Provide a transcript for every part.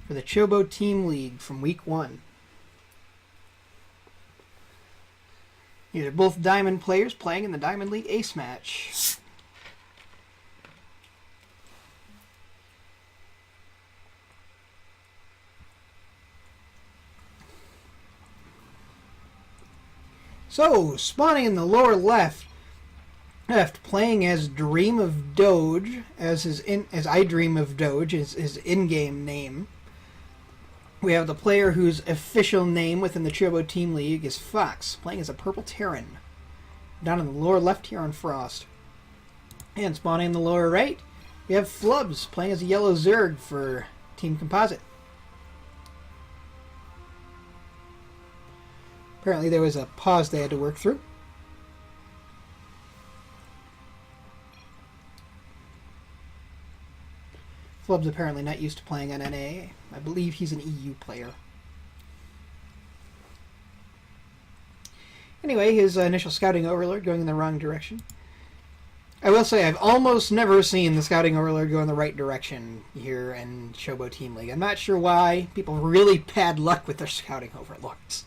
for the Chobo Team League from Week 1. These are both Diamond players playing in the Diamond League Ace match. So, spawning in the lower left, playing as Dream of Doge, as I Dream of Doge is his in-game name. We have the player whose official name within the Chobo Team League is Fox, playing as a Purple Terran. Down in the lower left here on Frost. And spawning in the lower right, we have Flubz, playing as a Yellow Zerg for Team Composite. Apparently there was a pause they had to work through. Flub's apparently not used to playing on NA. I believe he's an EU player. Anyway, his initial Scouting Overlord going in the wrong direction. I will say I've almost never seen the Scouting Overlord go in the right direction here in Chobo Team League. I'm not sure why. People have really bad luck with their Scouting Overlords.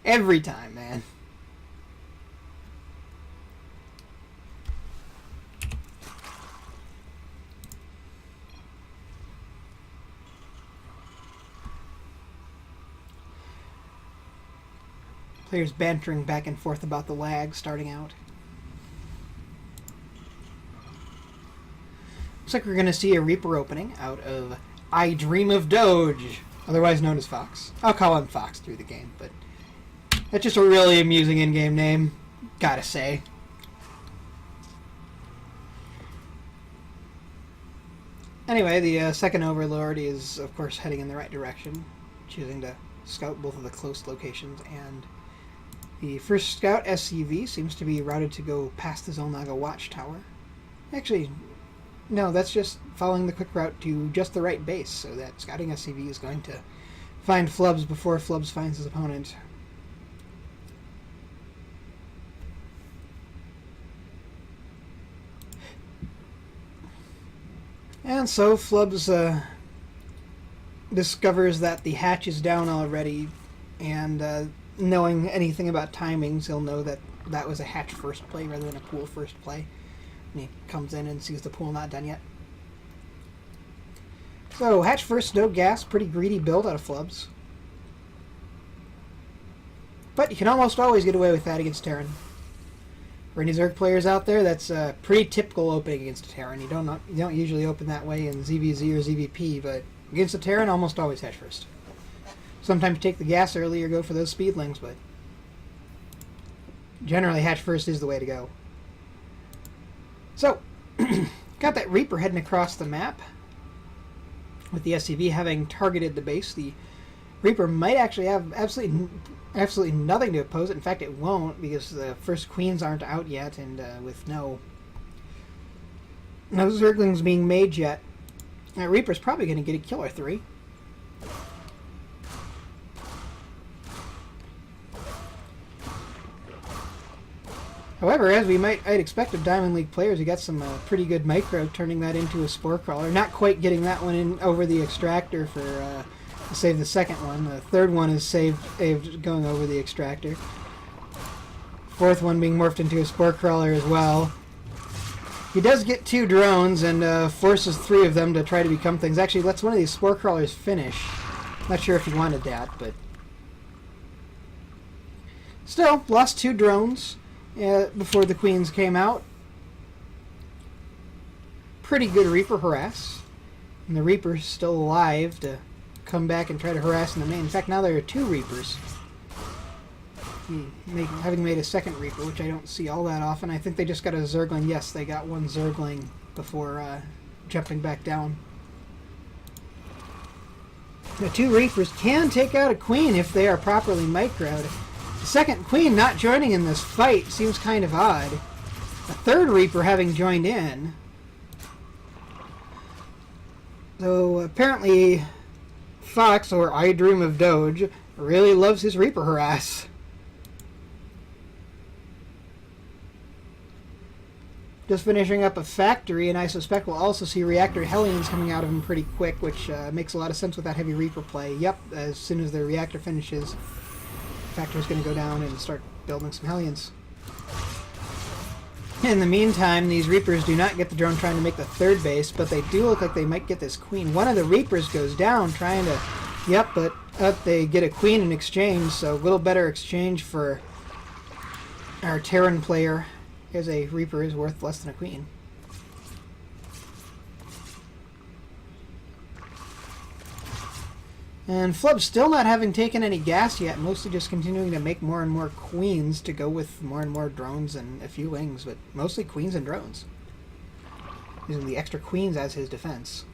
Every time, man. Players bantering back and forth about the lag starting out. Looks like we're going to see a Reaper opening out of I Dream of Doge, otherwise known as Fox. I'll call him Fox through the game, but that's just a really amusing in-game name, gotta say. Anyway, the second Overlord is, of course, heading in the right direction, choosing to scout both of the close locations, and the first scout, SCV, seems to be routed to go past the Zolnaga Watchtower. Actually, no, that's just following the quick route to just the right base, so that scouting SCV is going to find Flubz before Flubz finds his opponent. And so Flubz discovers that the hatch is down already, and knowing anything about timings, he'll know that that was a hatch first play rather than a pool first play. And he comes in and sees the pool not done yet. So, hatch first, no gas, pretty greedy build out of Flubz. But you can almost always get away with that against Terran. For any Zerg players out there, that's a pretty typical opening against a Terran. You don't usually open that way in ZVZ or ZVP, but against a Terran, almost always hatch first. Sometimes take the gas early or go for those speedlings, but generally hatch first is the way to go. So, got that Reaper heading across the map. With the SCV having targeted the base, the Reaper might actually have absolutely nothing to oppose it. In fact, it won't, because the first queens aren't out yet, and with no Zerglings being made yet, Reaper's probably going to get a kill or 3. However, as I'd expect of Diamond League players, he got some pretty good micro, turning that into a Spore Crawler. Not quite getting that one in over the Extractor for to save the second one. The third one is saved going over the Extractor. Fourth one being morphed into a Spore Crawler as well. He does get 2 drones and forces 3 of them to try to become things. Actually, lets one of these Spore Crawlers finish. Not sure if he wanted that, but still, lost 2 drones before the queens came out. Pretty good Reaper harass. And the Reaper's still alive to come back and try to harass in the main. In fact, now there are 2 Reapers. Having made a second Reaper, which I don't see all that often. I think they just got a Zergling. Yes, they got 1 Zergling before jumping back down. The 2 Reapers can take out a Queen if they are properly microed. The second Queen not joining in this fight seems kind of odd. A third Reaper having joined in. So apparently Fox, or I Dream of Doge, really loves his Reaper harass. Just finishing up a factory, and I suspect we'll also see reactor Hellions coming out of him pretty quick, which makes a lot of sense with that heavy Reaper play. Yep, as soon as the reactor finishes, factory's going to go down and start building some Hellions. In the meantime, these Reapers do not get the drone trying to make the third base, but they do look like they might get this queen. One of the Reapers goes down trying to... Yep, but they get a queen in exchange, so a little better exchange for our Terran player. Here's a Reaper is worth less than a queen. And Flubz still not having taken any gas yet, mostly just continuing to make more and more queens to go with more and more drones and a few wings, but mostly queens and drones. Using the extra queens as his defense.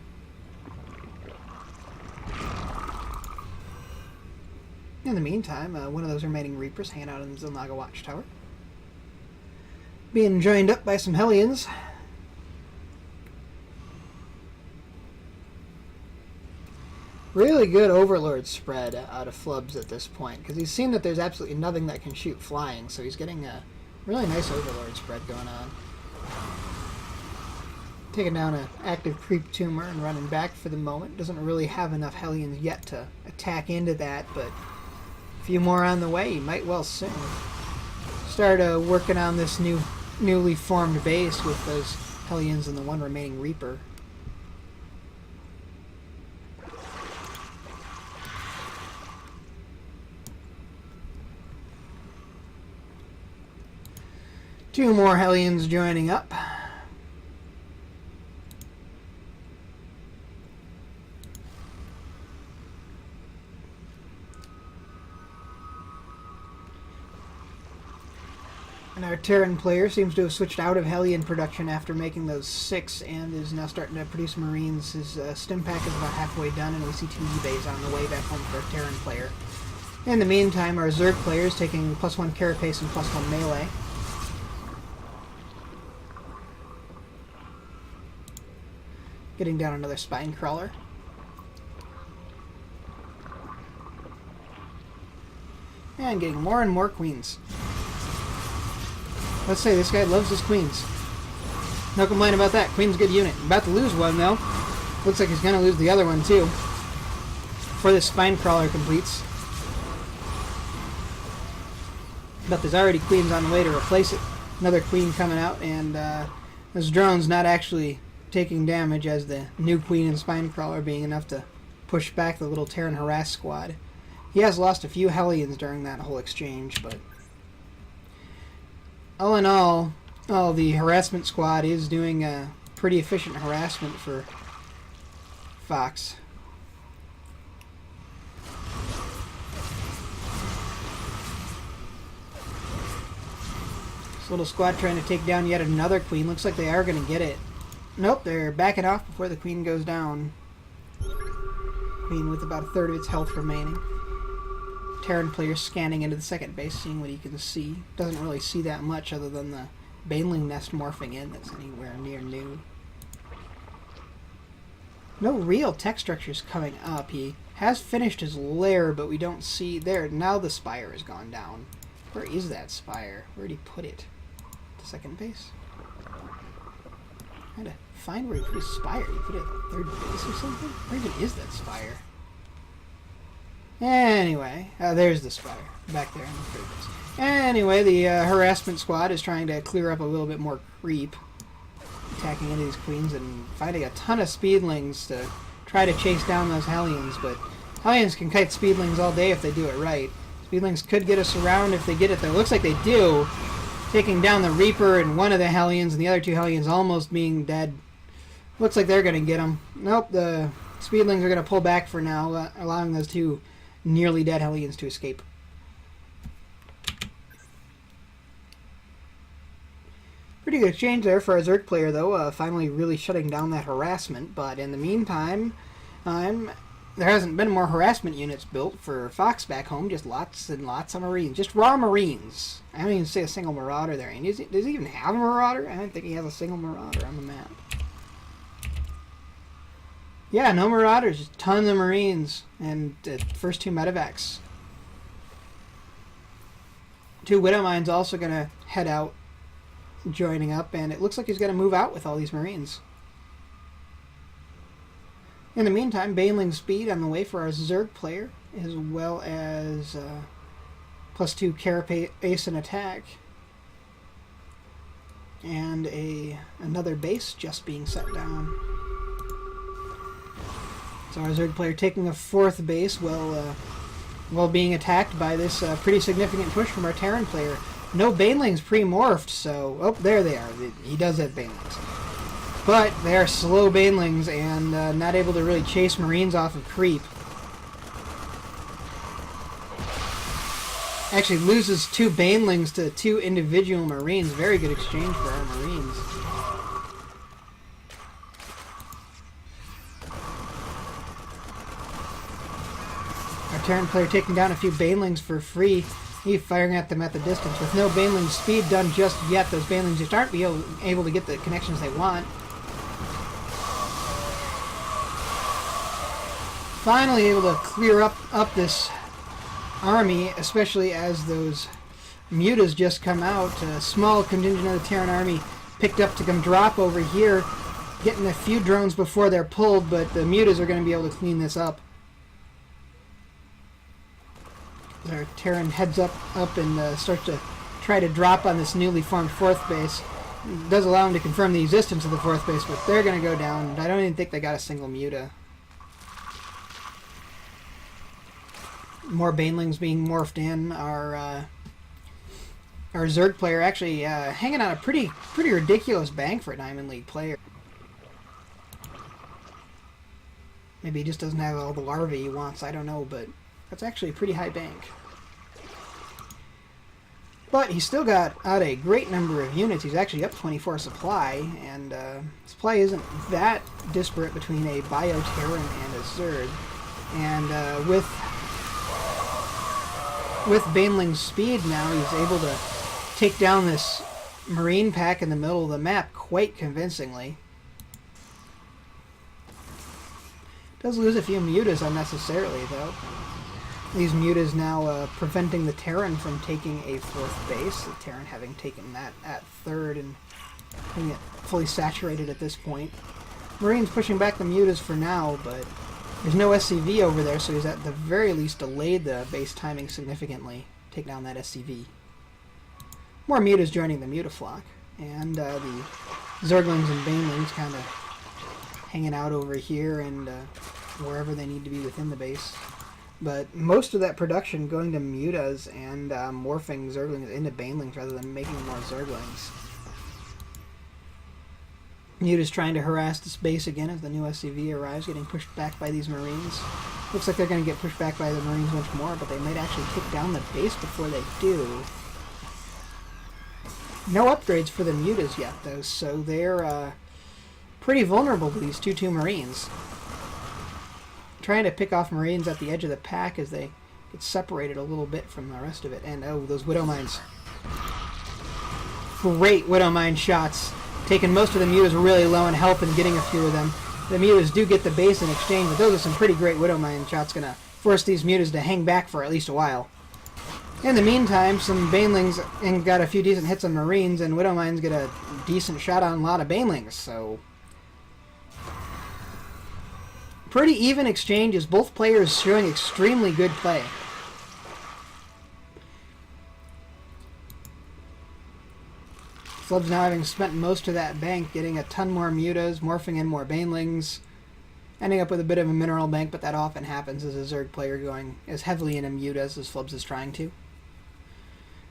In the meantime, one of those remaining Reapers hanging out in the Zilnaga Watchtower. Being joined up by some Hellions. Really good Overlord spread out of Flubz at this point, because he's seen that there's absolutely nothing that can shoot flying, so he's getting a really nice Overlord spread going on. Taking down an active Creep Tumor and running back for the moment. Doesn't really have enough Hellions yet to attack into that, but a few more on the way. He might well soon start working on this newly formed base with those Hellions and the one remaining Reaper. Two more Hellions joining up. And our Terran player seems to have switched out of Hellion production after making those 6 and is now starting to produce Marines. His stim pack is about halfway done, and we see 2 E-Bays on the way back home for our Terran player. In the meantime, our Zerg player is taking +1 Carapace and +1 melee. Getting down another Spine Crawler. And getting more and more queens. Let's say this guy loves his queens. No complaint about that. Queen's a good unit. About to lose one, though. Looks like he's going to lose the other one, too. Before this Spine Crawler completes. But there's already queens on the way to replace it. Another queen coming out, and this drone's not actually taking damage, as the new queen and Spine Crawler being enough to push back the little Terran harass squad. He has lost a few Hellions during that whole exchange, but all in all, the harassment squad is doing a pretty efficient harassment for Fox. This little squad trying to take down yet another queen. Looks like they are going to get it. Nope, they're backing off before the queen goes down. Queen with about 1/3 of its health remaining. Terran player scanning into the second base, seeing what he can see. Doesn't really see that much other than the Baneling nest morphing in that's anywhere near new. No real tech structures coming up. He has finished his lair, but we don't see there. Now the spire has gone down. Where is that spire? Where did he put it? The second base? Trying to find where he put his spire. He put it at third base or something? Where even is that spire? Anyway, there's the spire. Back there in the third base. Anyway, the harassment squad is trying to clear up a little bit more creep. Attacking into these queens and finding a ton of speedlings to try to chase down those Hellions, but Hellions can kite speedlings all day if they do it right. Speedlings could get us around if they get it, though. It looks like they do. Taking down the Reaper and one of the Hellions, and the other 2 Hellions almost being dead. Looks like they're going to get them. Nope, the Speedlings are going to pull back for now, allowing those 2 nearly dead Hellions to escape. Pretty good exchange there for our Zerg player, though, finally really shutting down that harassment. But in the meantime, there hasn't been more harassment units built for Fox back home, just lots and lots of Marines. Just raw Marines. I don't even see a single Marauder there. And does he even have a Marauder? I don't think he has a single Marauder on the map. Yeah, no Marauders, just tons of Marines. And the first 2 medevacs. 2 Widow Mines also going to head out. joining up, and it looks like he's going to move out with all these Marines. In the meantime, Baneling speed on the way for our Zerg player, as well as +2 carapace in attack. And another base just being set down. So our Zerg player taking a 4th base while being attacked by this pretty significant push from our Terran player. No Banelings pre-morphed, so... Oh, there they are. He does have Banelings. But they are slow Banelings and not able to really chase Marines off of creep. Actually loses 2 Banelings to 2 individual Marines. Very good exchange for our Marines. Our Terran player taking down a few Banelings for free. He's firing at them at the distance. With no Baneling speed done just yet, those Banelings just aren't able to get the connections they want. Finally able to clear up this army, especially as those mutas just come out. A small contingent of the Terran army picked up to come drop over here, getting a few drones before they're pulled, but the mutas are going to be able to clean this up. Our Terran heads up and starts to try to drop on this newly formed 4th base. It does allow them to confirm the existence of the 4th base, but they're going to go down. I don't even think they got a single muta. More Banelings being morphed in. Our Zerg player actually hanging on a pretty ridiculous bank for a Diamond League player. Maybe he just doesn't have all the larvae he wants, I don't know, but that's actually a pretty high bank. But he's still got out a great number of units. He's actually up 24 supply, and supply isn't that disparate between a Bio-Terran and a Zerg. And with Baneling's speed now, he's able to take down this Marine pack in the middle of the map quite convincingly. Does lose a few mutas unnecessarily, though. These mutas now preventing the Terran from taking a 4th base. The Terran having taken that at 3rd and having it fully saturated at this point. Marines pushing back the mutas for now, but there's no SCV over there, so he's at the very least delayed the base timing significantly. Take down that SCV. More mutas joining the mutaflock, and the Zerglings and Banelings kind of hanging out over here and wherever they need to be within the base. But most of that production going to mutas and morphing Zerglings into Banelings rather than making more Zerglings. Muta's trying to harass this base again as the new SCV arrives, getting pushed back by these Marines. Looks like they're going to get pushed back by the Marines once more, but they might actually take down the base before they do. No upgrades for the mutas yet, though, so they're pretty vulnerable to these 2-2 Marines. Trying to pick off Marines at the edge of the pack as they get separated a little bit from the rest of it. And oh, those Widow Mines. Great Widow Mine shots. Taking most of the mutas really low in health and getting a few of them. The mutas do get the base in exchange, but those are some pretty great Widow Mine shots. Going to force these mutas to hang back for at least a while. In the meantime, some Banelings and got a few decent hits on Marines, and Widow Mines get a decent shot on a lot of Banelings, so pretty even exchanges, both players showing extremely good play. Flubz now having spent most of that bank, getting a ton more mutas, morphing in more Banelings, ending up with a bit of a mineral bank, but that often happens as a Zerg player going as heavily into mutas as Flubz is trying to.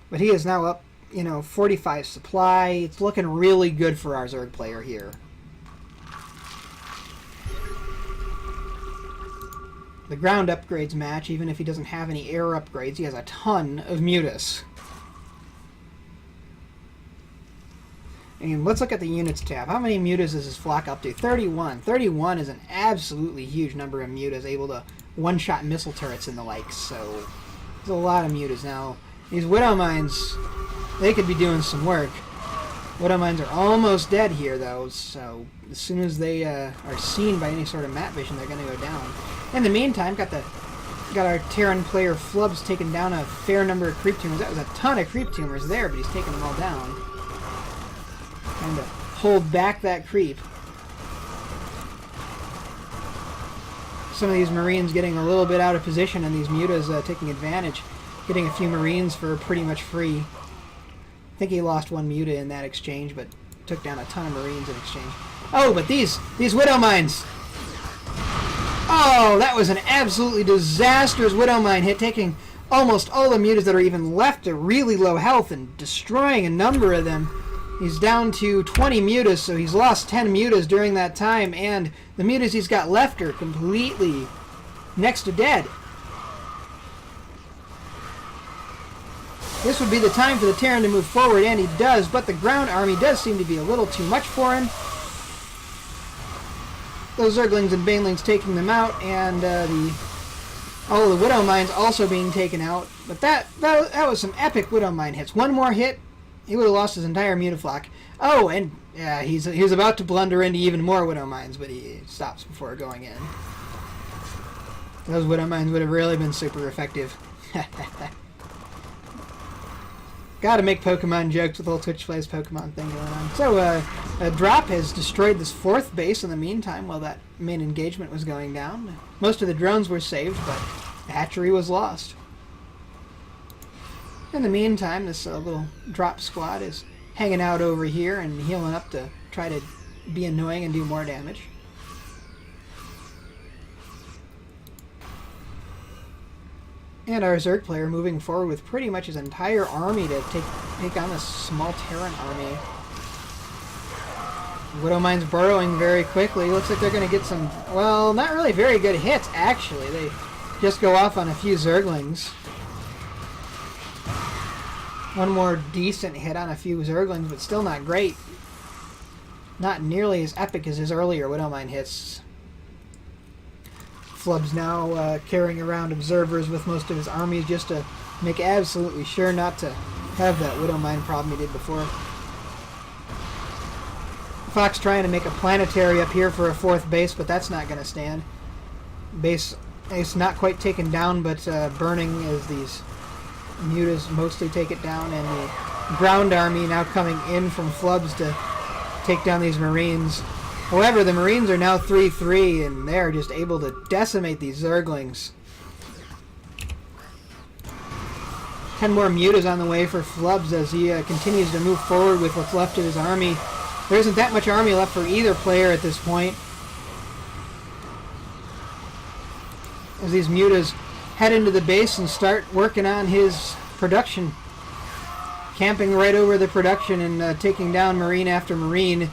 But he is now up, 45 supply. It's looking really good for our Zerg player here. The ground upgrades match, even if he doesn't have any air upgrades. He has a ton of mutas. And let's look at the units tab. How many mutas is his flock up to? 31. 31 is an absolutely huge number of mutas, able to one-shot missile turrets and the like. So, there's a lot of mutas. Now, these Widow Mines, they could be doing some work. Widow Mines are almost dead here, though, so as soon as they are seen by any sort of map vision, they're going to go down. In the meantime, got our Terran player Flubz taking down a fair number of creep tumors. That was a ton of creep tumors there, but he's taking them all down. trying to hold back that creep. Some of these Marines getting a little bit out of position, and these mutas taking advantage. Getting a few Marines for pretty much free. I think he lost one muta in that exchange, but took down a ton of Marines in exchange. Oh, but these Widow Mines! Oh, that was an absolutely disastrous Widow Mine hit, taking almost all the mutas that are even left to really low health and destroying a number of them. He's down to 20 mutas, so he's lost 10 mutas during that time, and the mutas he's got left are completely next to dead. This would be the time for the Terran to move forward, and he does, but the ground army does seem to be a little too much for him. Those Zerglings and Banelings taking them out, and all the Widow Mines also being taken out. But that was some epic Widow Mine hits. One more hit, he would have lost his entire Mutaflock. Oh, and yeah, he's about to blunder into even more Widow Mines, but he stops before going in. Those Widow Mines would have really been super effective. Gotta make Pokemon jokes with the whole Twitch Plays Pokemon thing going on. So, a drop has destroyed this 4th base in the meantime while that main engagement was going down. Most of the drones were saved, but the hatchery was lost. In the meantime, this little drop squad is hanging out over here and healing up to try to be annoying and do more damage. And our Zerg player moving forward with pretty much his entire army to take on this small Terran army. Widow Mine's burrowing very quickly. Looks like they're going to get some, well, not really very good hits, actually. They just go off on a few Zerglings. One more decent hit on a few Zerglings, but still not great. Not nearly as epic as his earlier Widow Mine hits. Flubz now carrying around observers with most of his armies just to make absolutely sure not to have that Widow Mine problem he did before. Fox trying to make a planetary up here for a 4th base, but that's not going to stand. Base is not quite taken down, but burning as these mutas mostly take it down, and the ground army now coming in from Flubz to take down these Marines. However, the Marines are now 3-3, and they're just able to decimate these Zerglings. 10 more mutas on the way for Flubz as he continues to move forward with what's left of his army. There isn't that much army left for either player at this point. As these mutas head into the base and start working on his production. Camping right over the production and taking down Marine after Marine.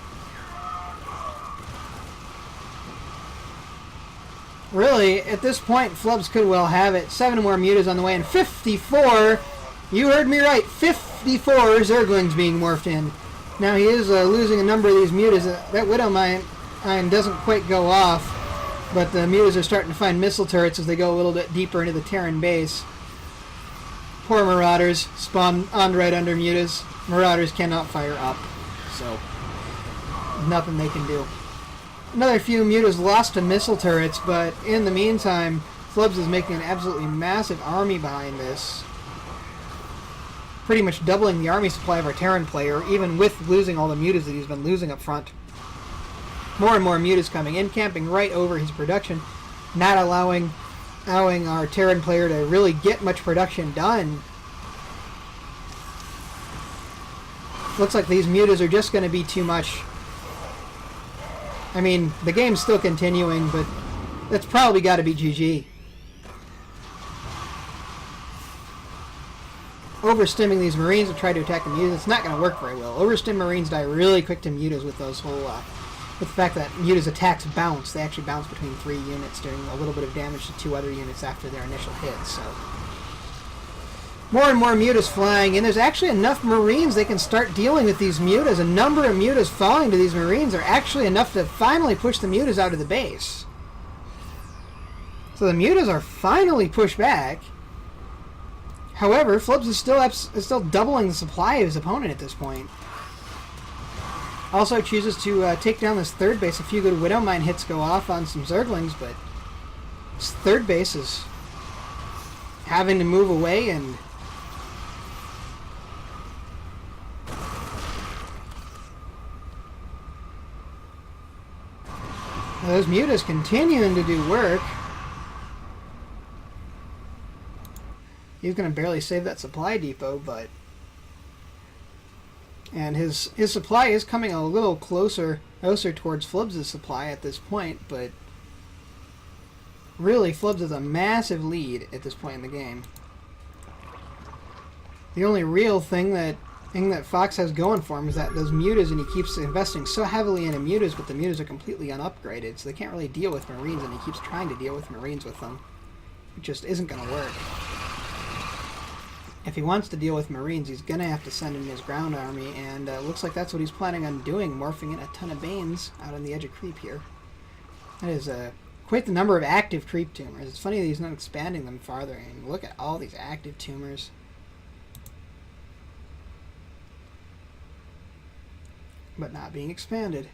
Really, at this point, Flubz could well have it. 7 more mutas on the way, and 54! You heard me right, 54 Zerglings being morphed in. Now he is losing a number of these mutas. That Widow Mine doesn't quite go off, but the mutas are starting to find missile turrets as they go a little bit deeper into the Terran base. Poor Marauders spawn on right under mutas. Marauders cannot fire up, so nothing they can do. Another few mutas lost to missile turrets, but in the meantime, Flubz is making an absolutely massive army behind this. Pretty much doubling the army supply of our Terran player, even with losing all the mutas that he's been losing up front. More and more mutas coming in, camping right over his production, not allowing our Terran player to really get much production done. Looks like these mutas are just going to be too much. I mean, the game's still continuing, but that's probably got to be GG. Overstimming these Marines to try to attack the mutas, it's not going to work very well. Overstim Marines die really quick to mutas with those whole, with the fact that mutas' attacks bounce. They actually bounce between 3 units, doing a little bit of damage to 2 other units after their initial hit, so. More and more mutas flying, and there's actually enough Marines they can start dealing with these mutas. A number of mutas falling to these Marines are actually enough to finally push the mutas out of the base. So the mutas are finally pushed back. However, Flubz is still doubling the supply of his opponent at this point. Also chooses to take down this 3rd base. A few good Widow Mine hits go off on some Zerglings, but this 3rd base is having to move away, and Those mutas continuing to do work. He's going to barely save that supply depot, but... And his supply is coming a little closer towards Flubs' supply at this point, but... Really, Flubs has a massive lead at this point in the game. The only real thing that Fox has going for him is that those mutas, and he keeps investing so heavily into mutas, but the mutas are completely unupgraded, so they can't really deal with Marines, and he keeps trying to deal with Marines with them. It just isn't going to work. If he wants to deal with Marines, he's going to have to send in his ground army, and looks like that's what he's planning on doing, morphing in a ton of Banes out on the edge of creep here. That is quite the number of active creep tumors. It's funny that he's not expanding them farther, and look at all these active tumors. But not being expanded.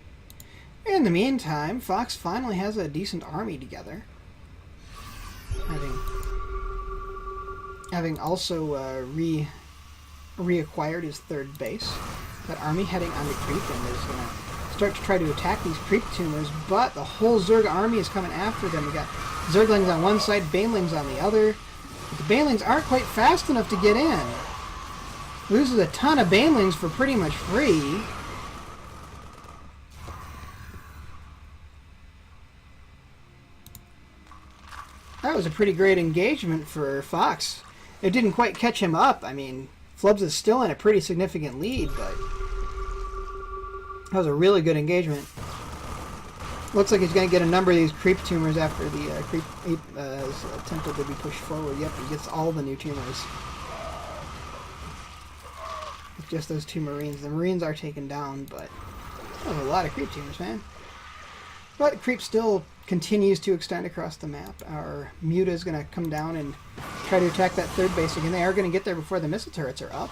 In the meantime, Fox finally has a decent army together. Having also reacquired his third base. That army heading onto creep and is going to start to try to attack these creep tumors, but the whole Zerg army is coming after them. We got Zerglings on one side, Banelings on the other. But the Banelings aren't quite fast enough to get in. Loses a ton of Banelings for pretty much free. That was a pretty great engagement for Fox. It didn't quite catch him up. I mean, Flubs is still in a pretty significant lead, but that was a really good engagement. Looks like he's going to get a number of these creep tumors after the creep ape is attempted to be pushed forward. Yep, he gets all the new tumors. With just those two Marines. The Marines are taken down, but that was a lot of creep tumors, man. But creep still continues to extend across the map. Our Muta is going to come down and try to attack that third base again. They are going to get there before the missile turrets are up.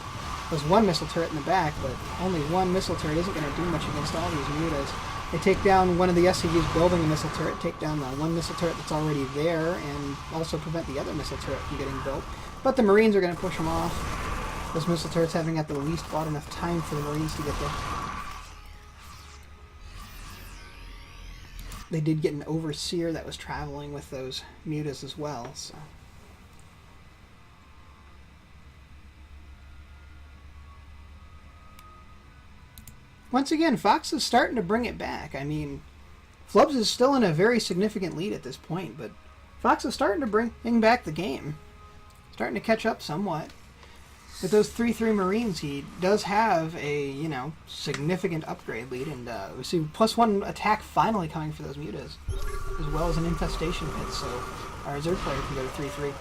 There's one missile turret in the back, but only one missile turret isn't going to do much against all these Mutas. They take down one of the SCVs building a missile turret, take down the one missile turret that's already there, and also prevent the other missile turret from getting built. But the Marines are going to push them off. Those missile turrets having at the least bought enough time for the Marines to get there. They did get an overseer that was traveling with those Mutas as well, so. Once again, Fox is starting to bring it back. I mean, Flubs is still in a very significant lead at this point, but Fox is starting to bring back the game. Starting to catch up somewhat. With those 3/3 Marines, he does have a, significant upgrade lead, and we see +1 attack finally coming for those Mutas, as well as an infestation hit, so our Zerg player can go to 3/3.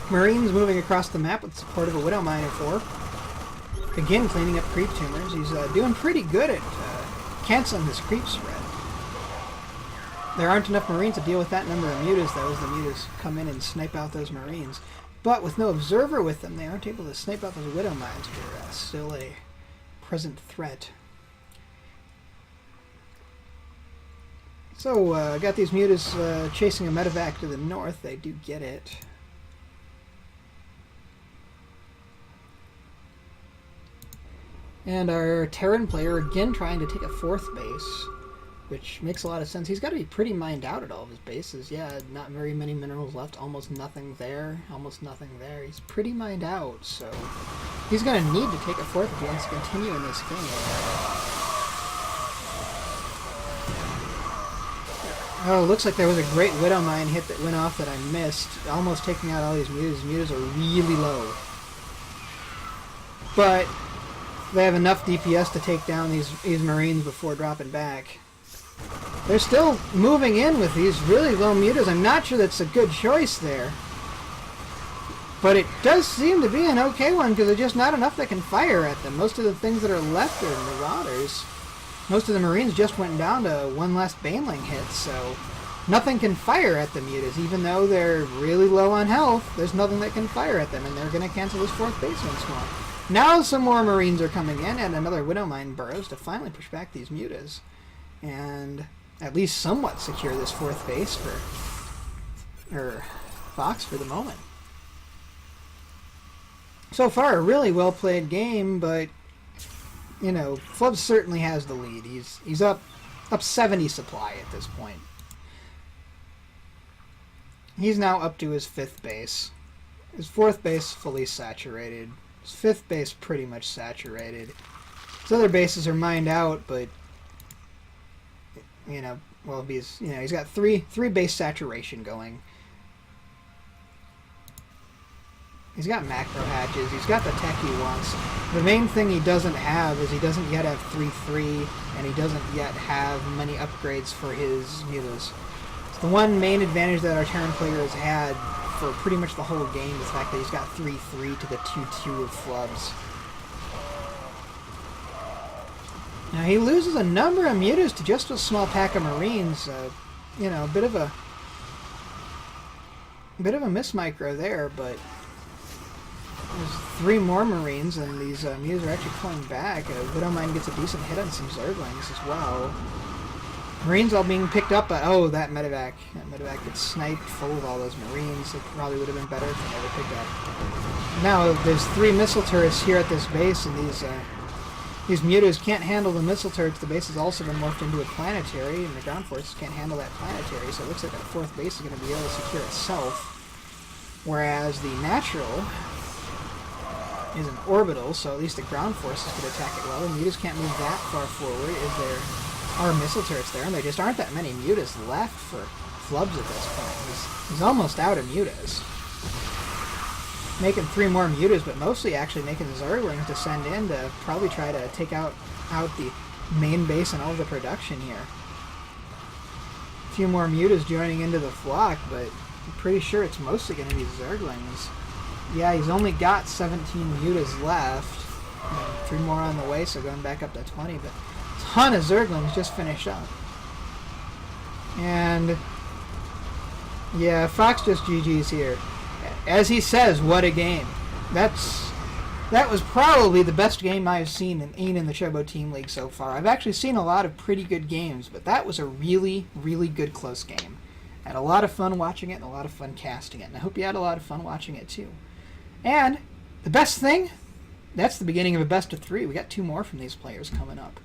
Marines moving across the map with support of a Widow Miner 4. Again, cleaning up creep tumors. He's doing pretty good at canceling this creep spread. There aren't enough Marines to deal with that number of Mutas, though, as the Mutas come in and snipe out those Marines. But with no Observer with them, they aren't able to snipe out those Widow Mines, which are still a present threat. So, got these Mutas chasing a medevac to the north. They do get it. And our Terran player, again, trying to take a 4th base, which makes a lot of sense. He's got to be pretty mined out at all of his bases. Yeah, not very many minerals left. Almost nothing there. Almost nothing there. He's pretty mined out, so he's going to need to take a 4th if he wants to continue in this game. Oh, looks like there was a great Widow Mine hit that went off that I missed. Almost taking out all these Mutas. Mutas are really low. But they have enough DPS to take down these Marines before dropping back. They're still moving in with these really low Mutas. I'm not sure that's a good choice there. But it does seem to be an okay one, because there's just not enough that can fire at them. Most of the things that are left are Marauders. Most of the Marines just went down to one last Baneling hit, so nothing can fire at the Mutas. Even though they're really low on health, there's nothing that can fire at them, and they're going to cancel this 4th base once more. Now some more Marines are coming in, and another Widow Mine burrows to finally push back these Mutas. And at least somewhat secure this 4th base for Fox for the moment. So far, a really well played game, but you know, Flubz certainly has the lead. He's up 70 supply at this point. He's now up to his 5th base. His 4th base fully saturated. His 5th base pretty much saturated. His other bases are mined out, but you know, well, he's got three base saturation going. He's got macro hatches. He's got the tech he wants. The main thing he doesn't have is he doesn't yet have 3-3, and he doesn't yet have many upgrades for his mutas. So the one main advantage that our Terran player has had for pretty much the whole game is the fact that he's got 3-3 to the 2-2 of Flubz. Now he loses a number of mutas to just a small pack of Marines. You know, a bit of a miss micro there, but there's 3 more Marines, and these mutas are actually pulling back. Widowmine gets a decent hit on some Zerglings as well. Marines all being picked up, but oh, that medevac. That medevac gets sniped full of all those Marines. It probably would have been better if they never picked up. Now, there's 3 missile turrets here at this base, and these mutas can't handle the missile turrets. The base has also been morphed into a planetary, and the ground forces can't handle that planetary, so it looks like that 4th base is going to be able to secure itself. Whereas the natural is an orbital, so at least the ground forces could attack it well. The mutas can't move that far forward if there are missile turrets there, and there just aren't that many mutas left for Flubz at this point. He's almost out of mutas. Making 3 more mutas, but mostly actually making Zerglings to send in to probably try to take out the main base and all the production here. A few more mutas joining into the flock, but I'm pretty sure it's mostly going to be Zerglings. Yeah, he's only got 17 mutas left. 3 more on the way, so going back up to 20, but a ton of Zerglings just finished up. And yeah, Fox just GG's here. As he says, what a game. That was probably the best game I've seen in the Chobo Team League so far. I've actually seen a lot of pretty good games, but that was a really, really good close game. I had a lot of fun watching it and a lot of fun casting it, and I hope you had a lot of fun watching it too. And the best thing, that's the beginning of a best of 3. We got 2 more from these players coming up.